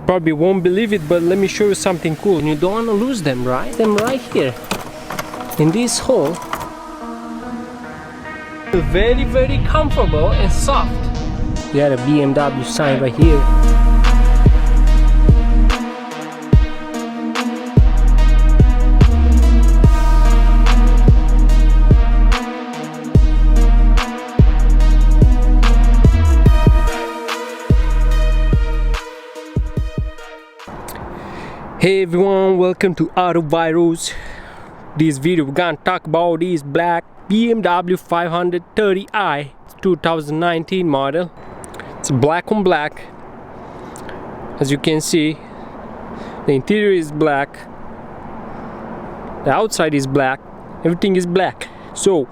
Probably won't believe it, but let me show you something cool. You don't want to lose them, right? Them right here in this hole. Very, very comfortable and soft. You got a BMW sign right here. Hey everyone, welcome to Auto Virus. This video we're gonna talk about this black BMW 530i. It's 2019 model. It's black on black. As you can see, the interior is black, the outside is black, everything is black. So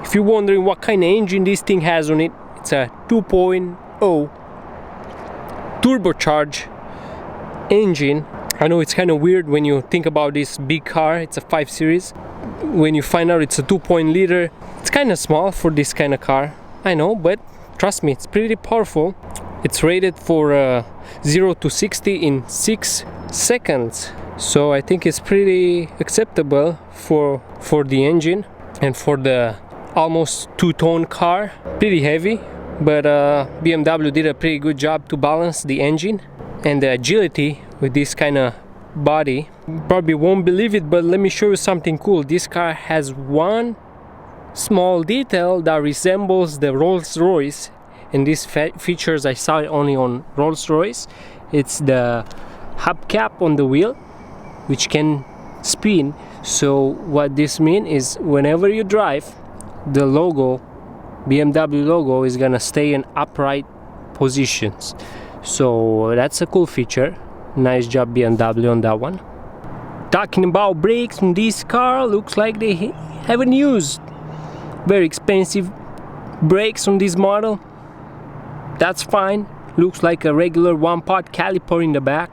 if you're wondering what kind of engine this thing has on it, it's a 2.0 turbocharged engine. I know it's kind of weird when you think about this big car. It's a 5 Series. When you find out it's a 2.0 liter, it's kind of small for this kind of car. I know, but trust me, it's pretty powerful. It's rated for 0 to 60 in 6 seconds. So I think it's pretty acceptable for the engine and for the almost 2-ton car. Pretty heavy, but BMW did a pretty good job to balance the engine and the agility with this kind of body. You probably won't believe it, but let me show you something cool. This car has one small detail that resembles the Rolls-Royce, and these features I saw it only on Rolls-Royce. It's the hubcap on the wheel, which can spin. So what this means is whenever you drive, the logo, BMW logo, is gonna stay in upright positions. So that's a cool feature. Nice job BMW on that one. Talking about brakes on this car, looks like they haven't used very expensive brakes on this model. That's fine. Looks like a regular one-pot caliper in the back.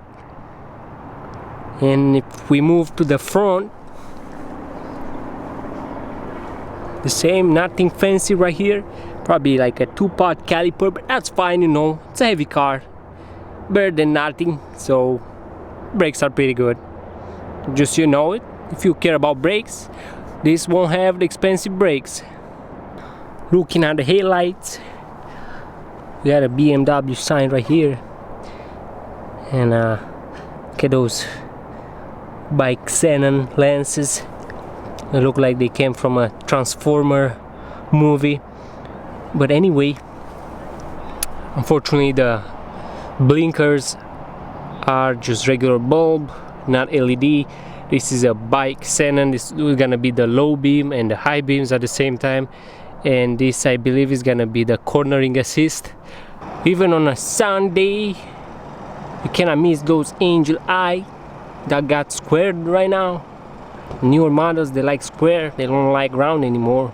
And if we move to the front, the same, nothing fancy right here. Probably like a 2-pot caliper, but that's fine, you know, it's a heavy car. Better than nothing, so brakes are pretty good. Just you know it, if you care about brakes, this won't have the expensive brakes. Looking at the headlights, we got a BMW sign right here, and look at those bike xenon lenses. They look like they came from a Transformer movie. But anyway, unfortunately the blinkers are just regular bulb, not LED. This is a bike xenon. This is gonna be the low beam and the high beams at the same time, and this I believe is gonna be the cornering assist. Even on a Sunday, you cannot miss those angel eye that got squared right now. Newer models, they like square, they don't like round anymore.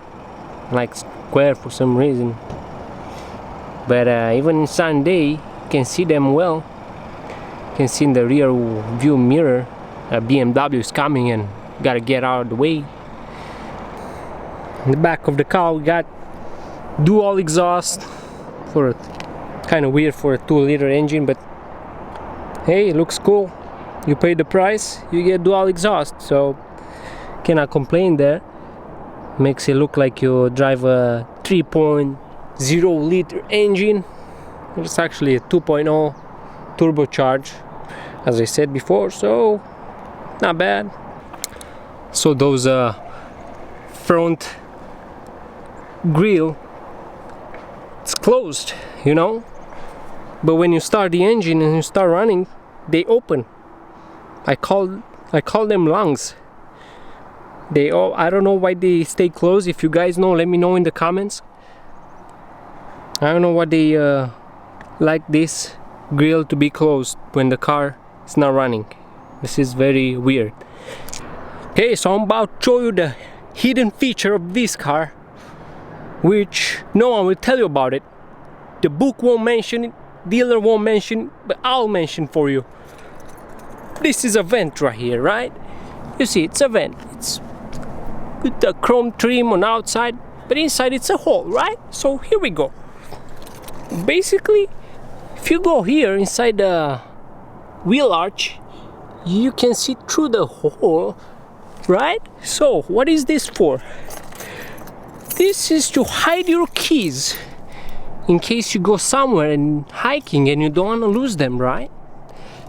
They like square for some reason. But even in Sunday, can see them well. You can see in the rear view mirror a BMW is coming and gotta get out of the way. In the back of the car we got dual exhaust, for kind of weird for a 2-liter engine, but hey, it looks cool. You pay the price, you get dual exhaust, so cannot complain there. Makes it look like you drive a 3.0 liter engine. It's actually a 2.0 turbocharged, as I said before, so not bad. So those front grill, it's closed, you know, but when you start the engine and you start running, they open. I call them lungs. I don't know why they stay closed. If you guys know, let me know in the comments. I don't know why they like this grill to be closed when the car is not running. This is very weird. Okay, so I'm about to show you the hidden feature of this car, which no one will tell you about it. The book won't mention it, dealer won't mention it, but I'll mention for you. This is a vent right here, right? You see, it's a vent. It's with the chrome trim on outside, but inside it's a hole, right? So here we go. Basically, If you go here inside the wheel arch, you can see through the hole, right? So what is this for? This is to hide your keys in case you go somewhere and hiking and you don't want to lose them, right?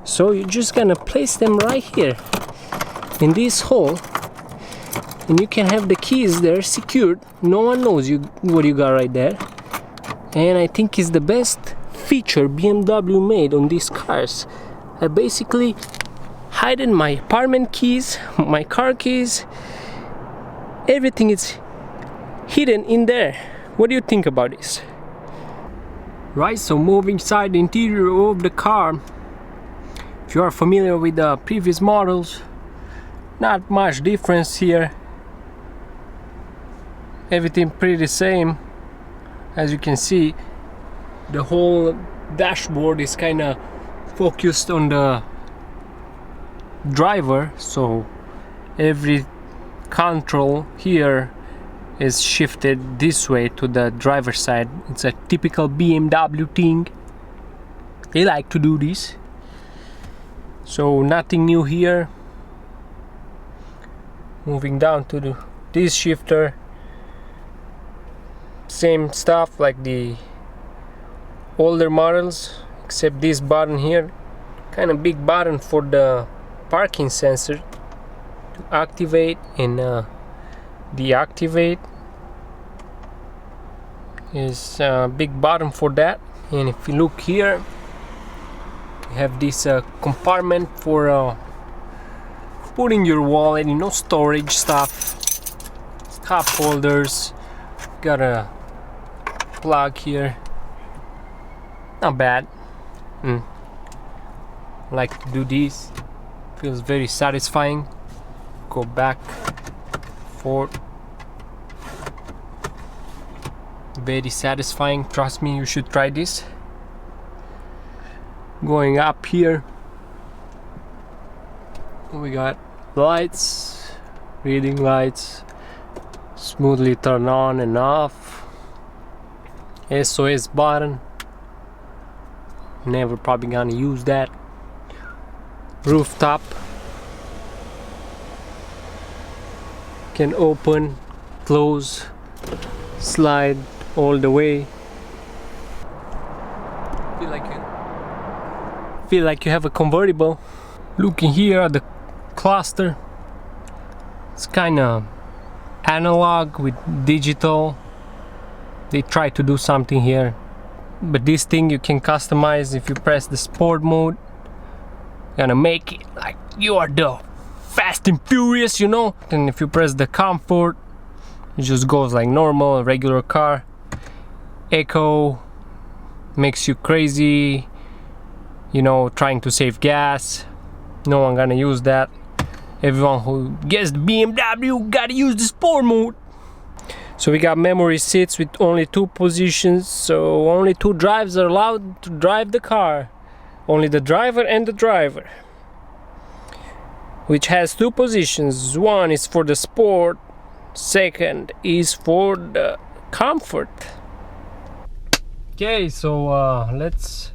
So you're just gonna place them right here in this hole, and you can have the keys there secured. No one knows what you got right there. And I think it's the best feature BMW made on these cars. I basically hidden my apartment keys, my car keys, everything is hidden in there. What do you think about this? Right, so moving inside the interior of the car. If you are familiar with the previous models, not much difference here. Everything pretty the same. As you can see, the whole dashboard is kind of focused on the driver, so every control here is shifted this way to the driver's side. It's a typical BMW thing. They like to do this. So nothing new here. Moving down to this shifter, same stuff like the older models, except this button here, kind of big button for the parking sensor to activate and deactivate. Is a big button for that. And if you look here, you have this compartment for putting your wallet, you know, storage stuff, cup holders. Got a plug here, not bad. Like to do this, feels very satisfying. Go back, forth, very satisfying. Trust me, you should try this. Going up here, we got lights, reading lights, smoothly turn on and off. SOS button, never probably gonna use that. Rooftop, can open, close, slide all the way. Feel like you have a convertible. Looking here at the cluster, it's kind of analog with digital. They try to do something here, but this thing you can customize. If you press the sport mode, gonna make it like you are the Fast and Furious, you know. And if you press the comfort, it just goes like normal, a regular car. Eco makes you crazy, you know, trying to save gas. No one gonna use that. Everyone who gets the BMW gotta use the sport mode. So we got memory seats with only 2 positions, so only 2 drives are allowed to drive the car. Only the driver and the driver, which has 2 positions. One is for the sport, second is for the comfort. Okay, so let's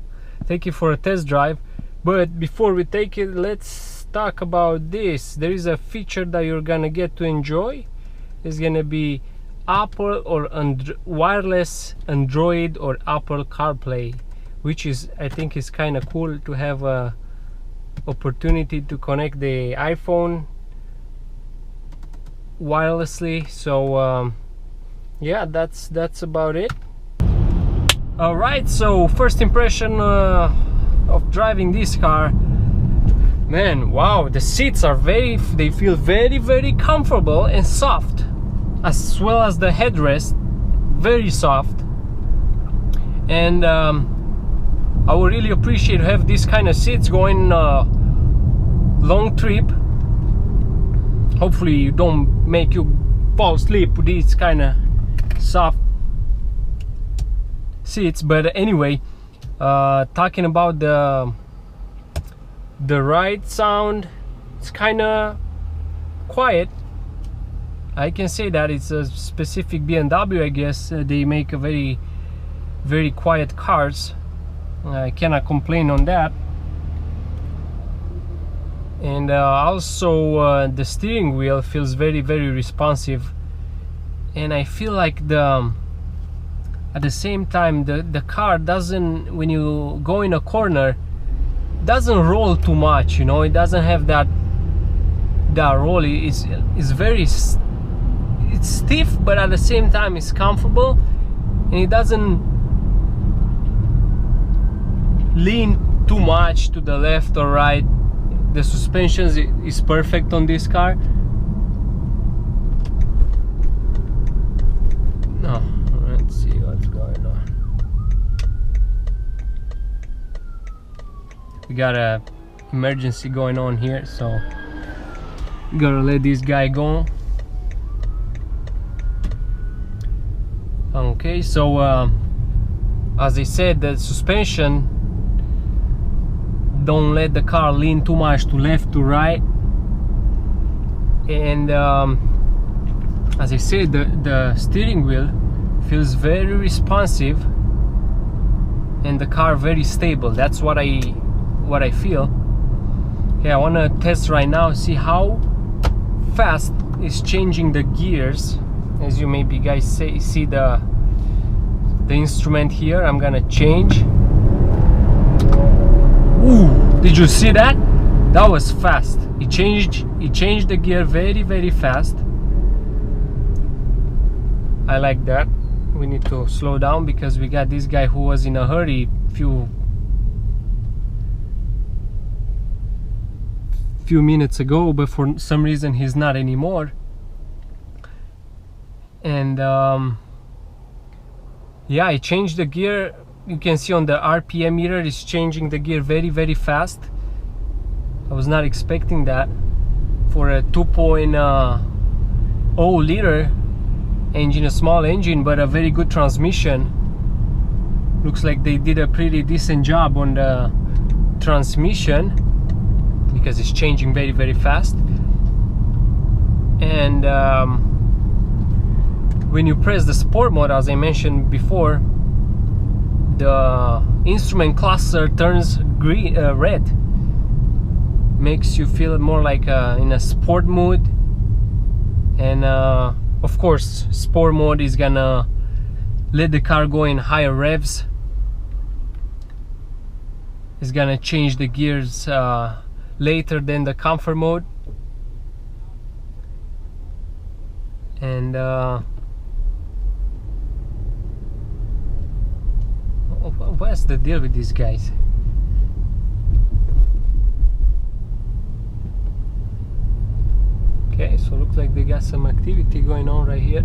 take it for a test drive. But before we take it, let's talk about this. There is a feature that you're gonna get to enjoy. It's gonna be Apple or wireless Android or Apple CarPlay, which is, I think, is kind of cool to have a opportunity to connect the iPhone wirelessly. So yeah, that's about it. All right, so first impression of driving this car. Man, wow, the seats are they feel very comfortable and soft, as well as the headrest, very soft. And I would really appreciate to have this kind of seats going long trip. Hopefully you don't make you fall asleep with these kind of soft seats. But anyway, talking about the ride sound, it's kind of quiet. I can say that it's a specific BMW, I guess. They make a very quiet cars. I cannot complain on that. And also the steering wheel feels very responsive, and I feel like at the same time the car doesn't, when you go in a corner, doesn't roll too much, you know. It doesn't have that roll. It's very, it's stiff, but at the same time it's comfortable, and it doesn't lean too much to the left or right. The suspension is perfect on this car. No, let's see what's going on. We got a emergency going on here, so gotta let this guy go. Okay, so as I said, the suspension don't let the car lean too much to left to right, and as I said, the steering wheel feels very responsive, and the car very stable. That's what I feel. Okay, I want to test right now, see how fast it's changing the gears. As you maybe guys see the instrument here. I'm gonna change. Ooh, did you see that? That was fast. It changed the gear very fast. I like that. We need to slow down because we got this guy who was in a hurry few minutes ago, but for some reason he's not anymore. And yeah, I changed the gear. You can see on the RPM meter it's changing the gear very fast. I was not expecting that for a 2.0 liter engine, a small engine, but a very good transmission. Looks like they did a pretty decent job on the transmission because it's changing very fast. And when you press the sport mode, as I mentioned before, the instrument cluster turns red. Makes you feel more like in a sport mood. And of course, sport mode is gonna let the car go in higher revs. It's gonna change the gears later than the comfort mode. And what's the deal with these guys? Okay, so looks like they got some activity going on right here.